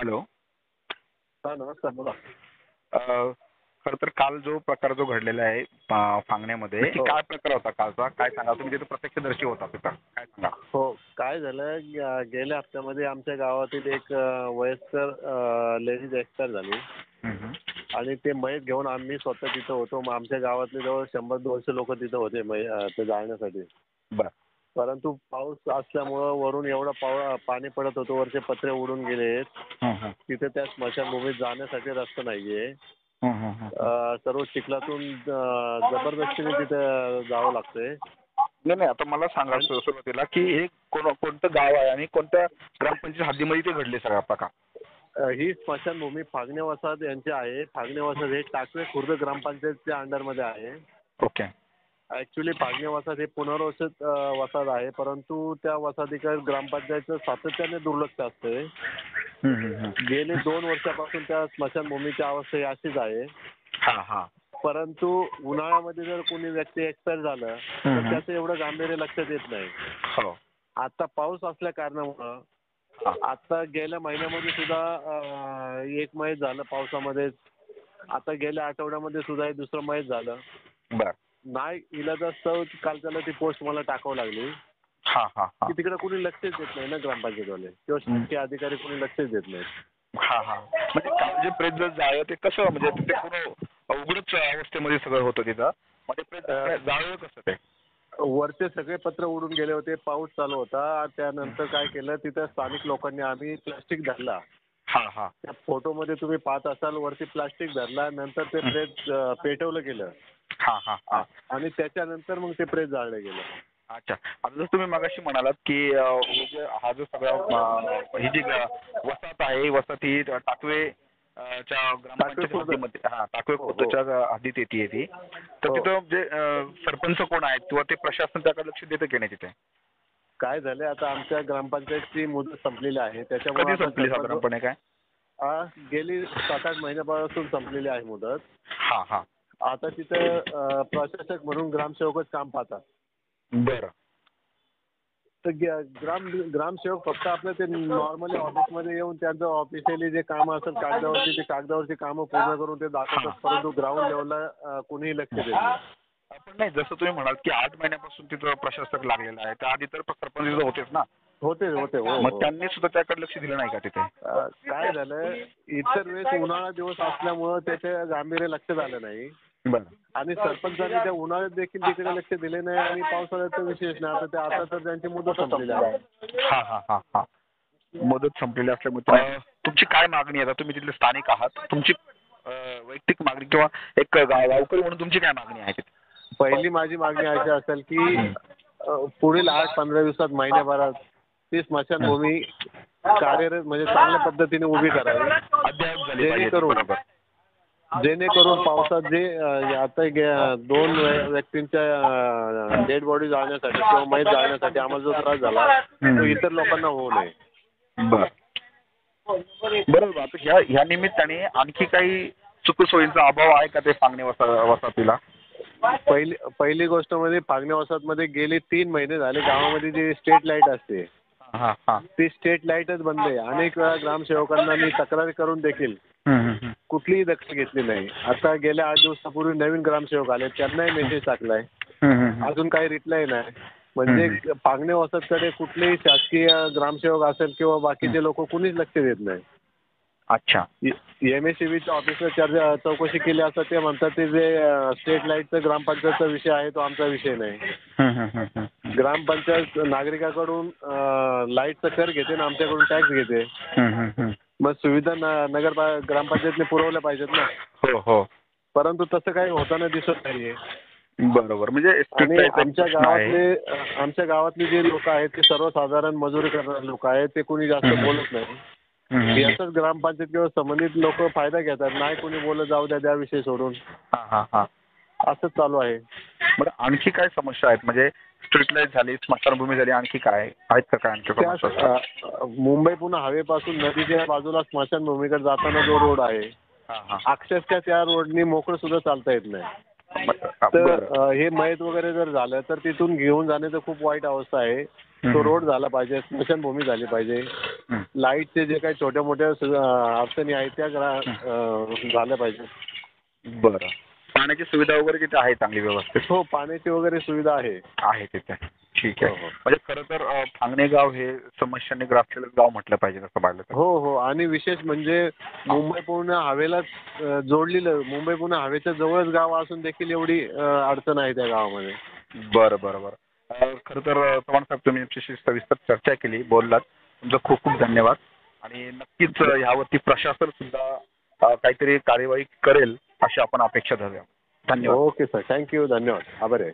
Hello. हा नमस्कार बोला. खरं तर काल जो प्रकार जो घडलेला आहे फांगण्यामध्ये, नक्की काय प्रकार होता कालचा? काय सांगा, तुम्ही तिथे प्रत्यक्षदर्शी होता तिथं, काय सांगा? हो, काय झालं गेल्या हप्त्यामध्ये आमच्या गावातील एक वयस्कर लेडीज एक्सपायर झाली आणि ते मयत घेऊन आम्ही स्वतः तिथं होतो. मग आमच्या गावातले जवळ 100-200 लोक तिथं होते ते जाळण्यासाठी. बरं. परंतु पाऊस असल्यामुळं वरून एवढं पाणी पडत होतं, वरचे पत्रे उडून गेले. तिथे त्या स्मशानभूमीत जाण्यासाठी रस्ता नाहीये. सर्व चिखलातून जबरदस्तीने तिथे जावं लागतंय. नाही नाही, आता मला सांगा सुरुवातीला की हे कोणतं गाव आहे आणि कोणत्या ग्रामपंचायत हद्दीमध्ये ते घडले सगळा प्रकार? ही स्मशानभूमी फागणे वसाहत यांची आहे. फागणे वसाहत हे टाकवे खुर्द ग्रामपंचायतच्या अंडरमध्ये आहे. ओके. ऍक्च्युली फागणे वसाहत हे पुनर्वसित वसाहत आहे, परंतु त्या वसाहतीकडे ग्रामपंचायतचं सातत्याने दुर्लक्ष असतंय. गेले 2 वर्षापासून त्या स्मशानभूमीची अवस्था ही अशीच आहे. परंतु उन्हाळ्यामध्ये जर कोणी व्यक्ती एक्सपायर झालं तर त्याचं एवढं गांभीर्य लक्षात येत नाही. आता पाऊस असल्या कारणामुळं आता गेल्या महिन्यामध्ये सुद्धा एक मयत झालं पावसामध्ये. आता गेल्या आठवड्यामध्ये सुद्धा दुसरं मयत झालं. नाही इलाजास्तव काल त्याला ती पोस्ट मला टाकावं लागली की तिकडे कोणी लक्षच देत नाही ना, ग्रामपंचायतवाले किंवा शासकीय अधिकारी कोणी लक्षच देत नाही. म्हणजे काल जे प्रेत जर जाळलं ते कसं, म्हणजे तिथे पूर्ण उघडच अवस्थेमध्ये सगळं होतं तिथं, म्हणजे प्रेत जाळलं कसं? ते वरचे सगळे पत्र उडून गेले होते, पाऊस चालू होता. त्यानंतर काय केलं, तिथं स्थानिक लोकांनी आम्ही प्लास्टिक धरला. त्या फोटोमध्ये तुम्ही पाहत असाल, वरती प्लास्टिक धरला, नंतर ते प्रेत पेटवलं गेलं आणि त्याच्यानंतर मग ते प्रेत जाळलं गेलं. अच्छा. आता जसं तुम्ही मगाशी म्हणालात की हा जो सगळा ही जी वसाहत आहे, वसाहत ही टाकवे च्या ग्रामपंचायत हद्दीमध्ये, टाकवे खुर्दच्या हद्दीत येते ती. तर तिथं जे सरपंच कोण आहेत किंवा ते प्रशासन त्याकडे लक्ष देतं की नाही तिथे? काय झालंय, आता आमच्या ग्रामपंचायतची मुदत संपलेली आहे. कधी संपली साधारणपणे? काय गेली 7-8 महिन्यापासून संपलेली आहे मुदत. आता तिथं प्रशासक म्हणून ग्रामसेवकच काम पाहतात. बरं. तर ग्रामसेवक फक्त आपलं ते नॉर्मली ऑफिसमध्ये येऊन त्यांचं ऑफिशियली जे काम असेल कागदावरची कामं पूर्ण करून ते दाखवतात, परंतु ग्राउंड लेवलला कोणीही लक्ष देत नाही. पण नाही, जसं तुम्ही म्हणाल की 8 महिन्यापासून तिथं प्रशासक लागलेला आहे, त्या आधी तर सरपंच होतेच ना? होते. मग त्यांनी सुद्धा त्याकडे लक्ष दिलं नाही का तिथे? काय झालं, इतर वेळेस उन्हाळा दिवस असल्यामुळं त्याच्या गांभीर्य लक्षात आलं नाही आणि सरपंचांनी त्या उन्हाळ्यात देखील तिकडे लक्ष दिले नाही आणि पावसाळ्यात विशेष नाही. आता तर त्यांची मुदत संपलेली आहे. मुदत संपलेली असल्यामुळे तुमची काय मागणी आहे? तुम्ही तिथले स्थानिक आहात, तुमची वैयक्तिक मागणी किंवा एक गावकरी म्हणून तुमची काय मागणी आहे? पहिली माझी मागणी अशी असेल की पुढील 8-15 दिवसात, महिन्याभरात ती स्मशानभूमी कार्यरत म्हणजे चांगल्या पद्धतीने उभी करावी, जेणेकरून पावसात जे आता 2 व्यक्तींच्या डेड बॉडी जाळण्यासाठी किंवा मयत जाळण्यासाठी आम्हाला जो त्रास झाला तो इतर लोकांना होऊ नये. बरोबर. आता ह्या निमित्ताने आणखी काही सुखसोयींचा अभाव आहे का ते फांगणे वसाहतीला? पहिली गोष्ट म्हणजे फागणे वसाहतमध्ये गेले 3 महिने झाले गावामध्ये जी स्ट्रीट लाईट असते ती स्ट्रीट लाईटच बंद आहे. अनेक वेळा ग्रामसेवकांना मी तक्रार करून देखील कुठलीही दखल घेतली नाही. आता गेल्या 8 दिवसापूर्वी नवीन ग्रामसेवक आले, त्यांनाही मेसेज टाकलाय, अजून काही रिप्लाय नाही. म्हणजे फागणे वसाहतकडे कुठलेही शासकीय ग्रामसेवक असेल किंवा बाकीचे लोक कुणीच लक्ष देत नाही. अच्छा. MSEBच्या ऑफिसला चौकशी केली असता ते म्हणतात ते जे स्ट्रीट लाईटचा ग्रामपंचायतचा विषय आहे तो आमचा विषय नाही. ग्रामपंचायत नागरिकाकडून लाईटचा कर घेते आणि आमच्याकडून टॅक्स घेते. मग सुविधा ग्रामपंचायतने पुरवल्या पाहिजेत ना. हो. परंतु तसं काही होताना दिसत नाहीये. बरोबर. म्हणजे आमच्या गावातले जे लोक आहेत ते सर्वसाधारण मजुरी करणारे लोक आहेत, ते कोणी जास्त बोलत नाही. याचाच ग्रामपंचायत किंवा संबंधित लोक फायदा घेतात. नाही कोणी बोलत, जाऊ द्या, विषय सोडून, असंच चालू आहे. बरं, आणखी काय समस्या आहेत? म्हणजे स्ट्रीट लाईट झाली, स्मशानभूमी झाली, आणखी काय आहेत का काय आणखी समस्या? मुंबई पुणे हायवेपासून नदीच्या बाजूला स्मशानभूमीकडे जाताना जो रोड आहे, अक्षरशः त्या रोडनी मोकळं सुद्धा चालता येत नाही. तर हे मयत वगैरे जर झालं तर तिथून घेऊन जाण्याचं खूप वाईट अवस्था आहे. तो रोड झाला पाहिजे, स्मशानभूमी झाली पाहिजे, लाईटचे जे काही छोट्या मोठ्या अडचणी आहेत त्या झाल्या पाहिजे. बरं. पाण्याची सुविधा वगैरे तिथे आहे चांगली व्यवस्थित? हो, पाण्याची वगैरे सुविधा आहे. आहे तिथे. ठीक आहे. हो. म्हणजे खरं तर फांगणे गाव हे समस्यांनी ग्रासलेलं गाव म्हटलं पाहिजे असं पाहिलं तर. हो. आणि विशेष म्हणजे मुंबई पुणे हवेलाच जोडलेलं, मुंबई पुणे हवेच्या जवळच गाव असून देखील एवढी अडचण आहे त्या गावामध्ये. बरं. खरं तर चव्हाण साहेब, तुम्ही आमच्याशी सविस्तर चर्चा केली, बोललात. तुमचं खूप खूप धन्यवाद. आणि नक्कीच ह्यावरती प्रशासन सुद्धा काहीतरी कार्यवाही करेल अशी आपण अपेक्षा धरूया. धन्यवाद. ओके सर, थँक्यू, धन्यवाद, आभारी आहे.